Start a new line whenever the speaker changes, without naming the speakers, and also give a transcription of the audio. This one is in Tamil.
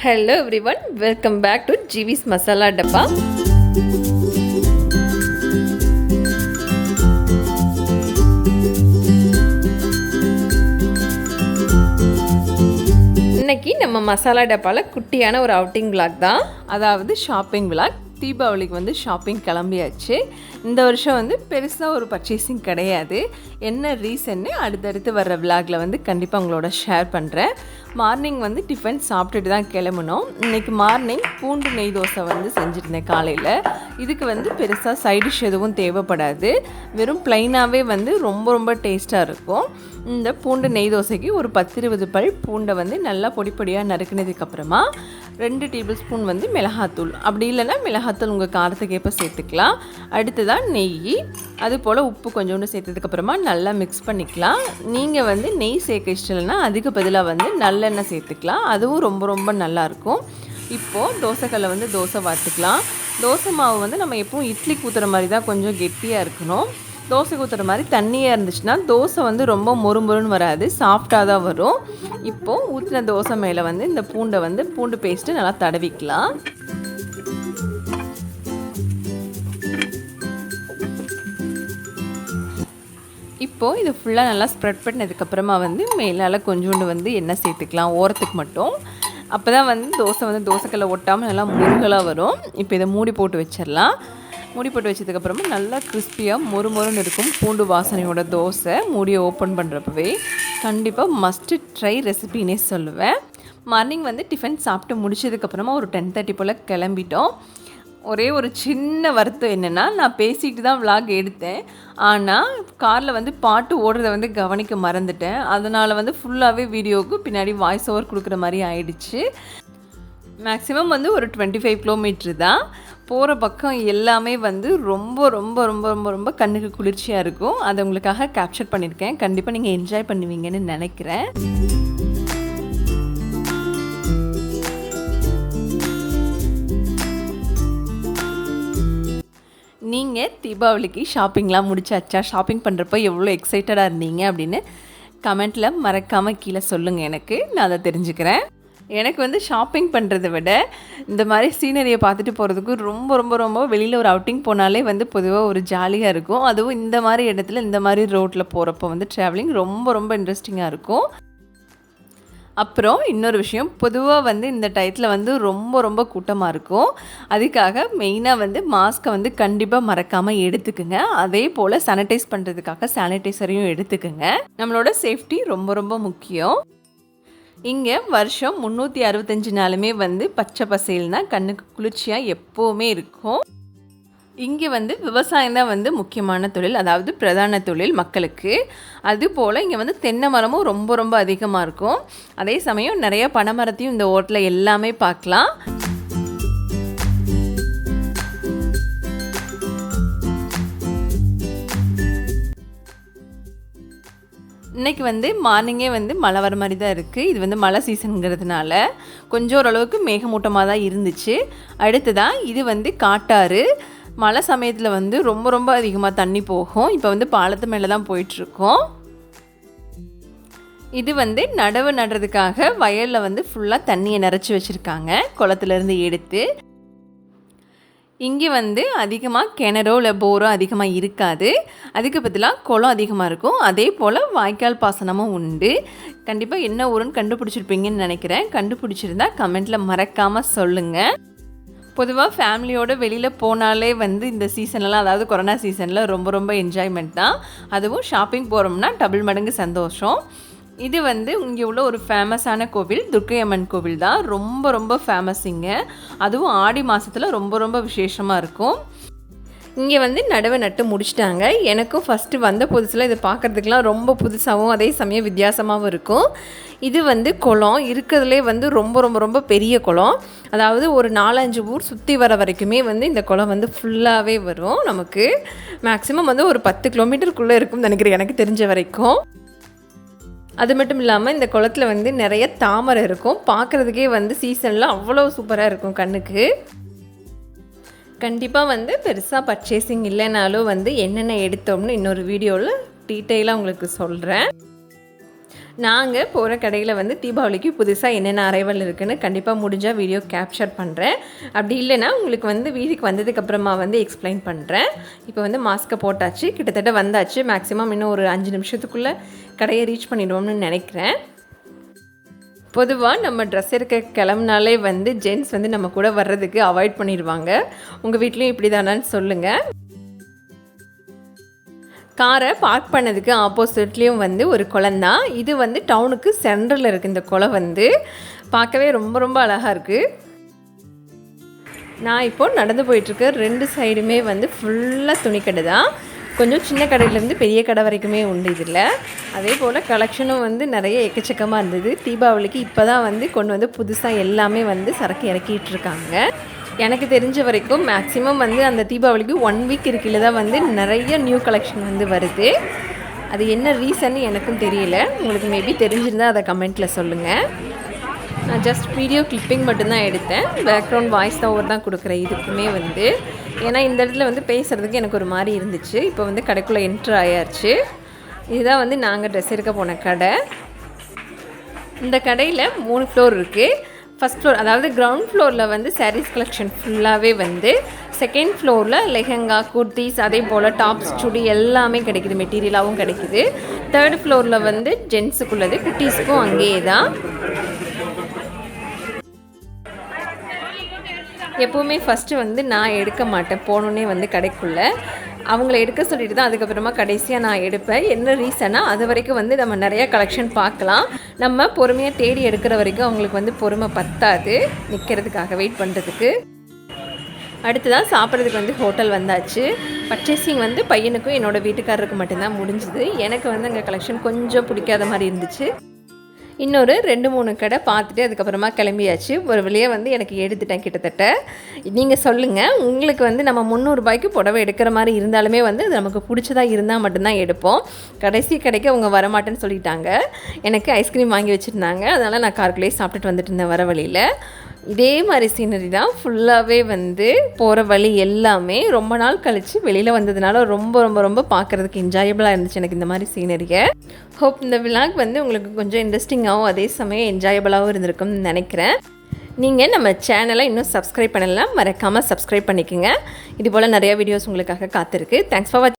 Hello everyone, welcome back to GV's Masala Dabba. இன்னைக்கு நம்ம மசாலா டப்பால குட்டியான ஒரு அவுட்டிங் vlog தான். அதாவது ஷாப்பிங் vlog. தீபாவளிக்கு வந்து ஷாப்பிங் கிளம்பியாச்சு. இந்த வருஷம் வந்து பெருசாக ஒரு பர்ச்சேசிங் கிடையாது. என்ன ரீசன்னு அடுத்தடுத்து வர்ற விலாகில் வந்து கண்டிப்பாக உங்களோட ஷேர் பண்ணுறேன். மார்னிங் வந்து டிஃபன் சாப்பிட்டுட்டு தான் கிளம்பணும். இன்றைக்கி மார்னிங் பூண்டு நெய் தோசை வந்து செஞ்சுருந்தேன் காலையில். இதுக்கு வந்து பெருசாக சைடிஷ் எதுவும் தேவைப்படாது. வெறும் ப்ளைனாகவே வந்து ரொம்ப டேஸ்ட்டாக இருக்கும். இந்த பூண்டு நெய் தோசைக்கு ஒரு 10-20 பல் பூண்டை வந்து நல்லா பொடியாக நறுக்கினதுக்கப்புறமா 2 டேபிள் ஸ்பூன் வந்து மிளகாத்தூள், அப்படி இல்லைன்னா மிளகாத்தூள் உங்கள் காரத்துக்கு ஏற்ப சேர்த்துக்கலாம். அடுத்ததான் நெய், அது போல் உப்பு கொஞ்சோண்டு சேர்த்ததுக்கப்புறமா நல்லா மிக்ஸ் பண்ணிக்கலாம். நீங்கள் வந்து நெய் சேர்க்க இஷ்டம் இல்லைன்னா அதுக்கு பதிலாக வந்து நல்லெண்ணெய் சேர்த்துக்கலாம். அதுவும் ரொம்ப நல்லாயிருக்கும். இப்போது தோசைக்கல்லை வந்து தோசை வார்த்துக்கலாம். தோசை மாவு வந்து நம்ம எப்பவும் இட்லி ஊற்றுற மாதிரி தான் கொஞ்சம் கெட்டியாக இருக்கணும். தோசை ஊற்றுற மாதிரி தண்ணியாக இருந்துச்சுன்னா தோசை வந்து ரொம்ப மொறுன்னு வராது, சாஃப்டாக தான் வரும். இப்போது ஊற்றின தோசை மேலே வந்து இந்த பூண்டு பேஸ்ட்டு நல்லா தடவிக்கலாம். இப்போது இது ஃபுல்லாக நல்லா ஸ்ப்ரெட் பண்ணதுக்கப்புறமா வந்து மேலால் கொஞ்சோண்டு வந்து எண்ணெய் சேர்த்துக்கலாம், ஓரத்துக்கு மட்டும். அப்போ தான் வந்து தோசைக்கல்லை ஒட்டாமல் நல்லா முருகலாக வரும். இப்போ இதை மூடி போட்டு வச்சிடலாம். மூடி போட்டு வச்சதுக்கப்புறமா நல்லா கிறிஸ்பியாக மொறுன்னு இருக்கும் பூண்டு வாசனையோட தோசை. மூடியை ஓப்பன் பண்ணுறப்பவே கண்டிப்பாக மஸ்ட்டு ட்ரை ரெசிபின்னே சொல்லுவேன். மார்னிங் வந்து டிஃபன் சாப்பிட்டு முடிச்சதுக்கப்புறமா ஒரு 10:30 போல் கிளம்பிட்டோம். ஒரே ஒரு சின்ன வருத்தம் என்னென்னா, நான் பேசிக்கிட்டு தான் விலாக் எடுத்தேன். ஆனால் காரில் வந்து பாட்டு ஓடுறதை வந்து கவனிக்க மறந்துட்டேன். அதனால் வந்து ஃபுல்லாகவே வீடியோவுக்கு பின்னாடி வாய்ஸ் ஓவர் கொடுக்குற மாதிரி ஆயிடுச்சு. மேக்ஸிமம் வந்து ஒரு 25 கிலோமீட்ரு தான். போகிற பக்கம் எல்லாமே வந்து ரொம்ப கண்ணுக்கு குளிர்ச்சியாக இருக்கும். அதை உங்களுக்காக கேப்சர் பண்ணியிருக்கேன். கண்டிப்பாக நீங்கள் என்ஜாய் பண்ணுவீங்கன்னு நினைக்கிறேன். நீங்கள் தீபாவளிக்கு ஷாப்பிங்லாம் முடிச்சாச்சா? ஷாப்பிங் பண்ணுறப்போ எவ்வளோ எக்ஸைட்டடாக இருந்தீங்க அப்படின்னு கமெண்ட்டில் மறக்காமல் கீழே சொல்லுங்கள். நான் அதை தெரிஞ்சுக்கிறேன். எனக்கு வந்து ஷாப்பிங் பண்ணுறதை விட இந்த மாதிரி சீனரியை பார்த்துட்டு போகிறதுக்கு ரொம்ப வெளியில் ஒரு அவுட்டிங் போனாலே வந்து பொதுவாக ஒரு ஜாலியாக இருக்கும். அதுவும் இந்த மாதிரி இடத்துல இந்த மாதிரி ரோட்டில் போகிறப்போ வந்து ட்ராவலிங் ரொம்ப இன்ட்ரெஸ்டிங்காக இருக்கும். அப்புறம் இன்னொரு விஷயம், பொதுவாக வந்து இந்த டயத்தில் வந்து ரொம்ப கூட்டமாக இருக்கும். அதுக்காக மெயினாக வந்து மாஸ்க்கை வந்து கண்டிப்பாக மறக்காமல் எடுத்துக்குங்க. அதே போல் சானிடைஸ் பண்ணுறதுக்காக சானிடைசரையும் எடுத்துக்குங்க. நம்மளோட சேஃப்டி ரொம்ப முக்கியம். இங்கே வருஷம் 365 நாளுமே வந்து பச்சை பசேல்னா கண்ணுக்கு குளிர்ச்சியாக எப்போவுமே இருக்கும். இங்கே வந்து விவசாயம் தான் வந்து முக்கியமான தொழில், அதாவது பிரதான தொழில் மக்களுக்கு. அதுபோல் இங்கே வந்து தென்னை மரமும் ரொம்ப அதிகமாக இருக்கும். அதே சமயம் நிறைய பனைமரத்தையும் இந்த ஓட்டில் எல்லாமே பார்க்கலாம். இன்றைக்கி வந்து மார்னிங்கே வந்து மழை வர மாதிரி தான் இருக்குது. இது வந்து மழை சீசனுங்கிறதுனால கொஞ்சம் ஓரளவுக்கு மேகமூட்டமாக தான் இருந்துச்சு. அடுத்ததான் இது வந்து காட்டாறு. மழை சமயத்தில் வந்து ரொம்ப அதிகமாக தண்ணி போகும். இப்போ வந்து பாலத்து மேலே தான் போயிட்டுருக்கோம். இது வந்து நடவு நடுறதுக்காக வயலில் வந்து ஃபுல்லாக தண்ணியை நிறச்சி வச்சுருக்காங்க, குளத்துலேருந்து எடுத்து. இங்கே வந்து அதிகமாக கிணறோ இல்லை போரோ அதிகமாக இருக்காது. அதுக்கு பதிலாக குளம் அதிகமாக இருக்கும். அதே போல் வாய்க்கால் பாசனமும் உண்டு. கண்டிப்பாக என்ன ஊருன்னு கண்டுபிடிச்சிருப்பீங்கன்னு நினைக்கிறேன். கண்டுபிடிச்சிருந்தா கமெண்ட்டில் மறக்காமல் சொல்லுங்கள். பொதுவாக ஃபேமிலியோடு வெளியில் போனாலே வந்து இந்த சீசன்லாம், அதாவது கொரோனா சீசனில் ரொம்ப என்ஜாய்மெண்ட் தான். அதுவும் ஷாப்பிங் போகிறோம்னா டபுள் மடங்கு சந்தோஷம். இது வந்து இங்கே உள்ள ஒரு ஃபேமஸான கோவில், துர்க்கை அம்மன் கோவில் தான். ரொம்ப ஃபேமஸ் இங்கே. அதுவும் ஆடி மாதத்தில் ரொம்ப விசேஷமாக இருக்கும். இங்கே வந்து நடவை நட்டு முடிச்சிட்டாங்க. எனக்கும் ஃபஸ்ட்டு வந்த புதுசில் இதை பார்க்குறதுக்கெலாம் ரொம்ப புதுசாகவும் அதே சமயம் வித்தியாசமாகவும் இருக்கும். இது வந்து குளம் இருக்கிறதுலே வந்து ரொம்ப பெரிய குளம். அதாவது ஒரு 4-5 ஊர் சுற்றி வர வரைக்குமே வந்து இந்த குளம் வந்து ஃபுல்லாகவே வரும். நமக்கு மேக்ஸிமம் வந்து ஒரு 10 கிலோமீட்டருக்குள்ளே இருக்கும்னு நினைக்கிறேன் எனக்கு தெரிஞ்ச வரைக்கும். அது மட்டும் இல்லாமல் இந்த குளத்தில் வந்து நிறைய தாமரை இருக்கும். பார்க்குறதுக்கே வந்து சீசனில் அவ்வளோ சூப்பராக இருக்கும் கண்ணுக்கு. கண்டிப்பாக வந்து பெருசாக பர்ச்சேசிங் இல்லைனாலும் வந்து என்னென்ன எடுத்தோம்னு இன்னொரு வீடியோவில் டீட்டெயிலாக உங்களுக்கு சொல்கிறேன். நாங்கள் போகிற கடையில் வந்து தீபாவளிக்கு புதுசாக என்னென்ன அரைவல் இருக்குதுன்னு கண்டிப்பாக முடிஞ்சால் வீடியோ கேப்சர் பண்ணுறேன். அப்படி இல்லைன்னா உங்களுக்கு வந்து வீட்டுக்கு வந்ததுக்கப்புறமா வந்து எக்ஸ்பிளைன் பண்ணுறேன். இப்போ வந்து மாஸ்க்கை போட்டாச்சு, கிட்டத்தட்ட வந்தாச்சு. மேக்ஸிமம் இன்னும் ஒரு 5 நிமிஷத்துக்குள்ளே கடையை ரீச் பண்ணிடுவோம்னு நினைக்கிறேன். பொதுவாக நம்ம ட்ரெஸ் எடுக்க கிளம்புனாலே வந்து ஜென்ட்ஸ் வந்து நம்ம கூட வர்றதுக்கு அவாய்ட் பண்ணிடுவாங்க. உங்கள் வீட்லேயும் இப்படி தானான்னு சொல்லுங்கள். காரை பார்க் பண்ணதுக்கு ஆப்போசிட்லேயும் வந்து ஒரு குளம் தான். இது வந்து டவுனுக்கு சென்டரில் இருக்குது. இந்த குளம் வந்து பார்க்கவே ரொம்ப ரொம்ப அழகாக இருக்குது. நான் இப்போது நடந்து போயிட்டுருக்க 2 சைடுமே வந்து ஃபுல்லாக துணிக்கடை தான். கொஞ்சம் சின்ன கடையிலேருந்து பெரிய கடை வரைக்குமே உண்டு இதில். அதே போல் கலெக்ஷனும் வந்து நிறைய எக்கச்சக்கமாக இருந்தது. தீபாவளிக்கு இப்போ தான் வந்து கொண்டு வந்து புதுசாக எல்லாமே வந்து சரக்கு இறக்கிட்டு இருக்காங்க. எனக்கு தெரிஞ்ச வரைக்கும் மேக்ஸிமம் வந்து அந்த தீபாவளிக்கு 1 வீக் இருக்கையில் தான் வந்து நிறைய நியூ கலெக்ஷன் வந்து வருது. அது என்ன ரீசன் எனக்கும் தெரியல. உங்களுக்கு மேபி தெரிஞ்சிருந்தால் அதை கமெண்ட்டில் சொல்லுங்கள். நான் ஜஸ்ட் வீடியோ கிளிப்பிங் மட்டும்தான் எடுத்தேன். பேக்ரவுண்ட் வாய்ஸ் ஓவர் தான் கொடுக்குறேன் இதுக்குமே வந்து. ஏன்னா இந்த இடத்துல வந்து பேசுகிறதுக்கு எனக்கு ஒரு மாதிரி இருந்துச்சு. இப்போ வந்து கடைக்குள்ளே என்ட்ரு ஆயாச்சு. இதுதான் வந்து நாங்கள் ட்ரெஸ் எடுக்க போன கடை. இந்த கடையில் 3 ஃப்ளோர் இருக்குது. ஃபஸ்ட் ஃப்ளோர் அதாவது கிரவுண்ட் ஃப்ளோரில் வந்து சாரீஸ் கலெக்ஷன் ஃபுல்லாகவே வந்து, செகண்ட் ஃப்ளோரில் லெஹங்கா, குர்த்திஸ், அதே போல் டாப்ஸ், சுடி எல்லாமே கிடைக்குது. மெட்டீரியலாகவும் கிடைக்குது. தேர்ட் ஃப்ளோரில் வந்து ஜென்ஸுக்குள்ளது, குட்டீஸ்க்கும் அங்கேயே தான். எப்போவுமே ஃபஸ்ட்டு வந்து நான் எடுக்க மாட்டேன். போனோன்னே வந்து கடைக்குள்ளே அவங்கள எடுக்க சொல்லிட்டு தான் அதுக்கப்புறமா கடைசியாக நான் எடுப்பேன். என்ன ரீசனா, அது வரைக்கும் வந்து நம்ம நிறையா கலெக்ஷன் பார்க்கலாம். நம்ம பொறுமையாக தேடி எடுக்கிற வரைக்கும் அவங்களுக்கு வந்து பொறுமை பத்தாது நிற்கிறதுக்காக, வெயிட் பண்ணுறதுக்கு. அடுத்ததான் சாப்பிட்றதுக்கு வந்து ஹோட்டல் வந்தாச்சு. பர்ச்சேசிங் வந்து பையனுக்கும் என்னோடய வீட்டுக்காரருக்கு மட்டும்தான் முடிஞ்சுது. எனக்கு வந்து அங்கே கலெக்ஷன் கொஞ்சம் பிடிக்காத மாதிரி இருந்துச்சு. இன்னொரு 2-3 கடை பார்த்துட்டு அதுக்கப்புறமா கிளம்பியாச்சு. ஒரு வழியாக வந்து எனக்கு எடுத்துட்டேன் கிட்டத்தட்ட. நீங்கள் சொல்லுங்கள், உங்களுக்கு வந்து நம்ம 300 ரூபாய்க்கு புடவை எடுக்கிற மாதிரி இருந்தாலுமே வந்து அது நமக்கு பிடிச்சதாக இருந்தால் மட்டும்தான் எடுப்போம். கடைசி கடைக்கு அவங்க வரமாட்டேன்னு சொல்லிட்டாங்க. எனக்கு ஐஸ்கிரீம் வாங்கி வச்சுருந்தாங்க. அதனால் நான் காருக்குள்ளேயே சாப்பிட்டுட்டு வந்துட்டு இருந்தேன் வர வழியில். இதே மாதிரி சீனரி தான் ஃபுல்லாகவே வந்து போகிற வழி எல்லாமே. ரொம்ப நாள் கழித்து வெளியில் வந்ததுனால ரொம்ப ரொம்ப ரொம்ப பார்க்குறதுக்கு என்ஜாயபிளாக இருந்துச்சு எனக்கு இந்த மாதிரி சீனரியை. ஹோப் இந்த விலாக் வந்து உங்களுக்கு கொஞ்சம் இன்ட்ரெஸ்டிங்காகவும் அதே சமயம் என்ஜாயபிளாகவும் இருந்திருக்கும்னு நினைக்கிறேன். நீங்கள் நம்ம சேனலை இன்னும் சப்ஸ்கிரைப் பண்ணலாம், மறக்காமல் சப்ஸ்கிரைப் பண்ணிக்கோங்க. இது போல் நிறையா வீடியோஸ் உங்களுக்காக காத்திருக்கு. தேங்க்ஸ் ஃபார் வாட்சிங்.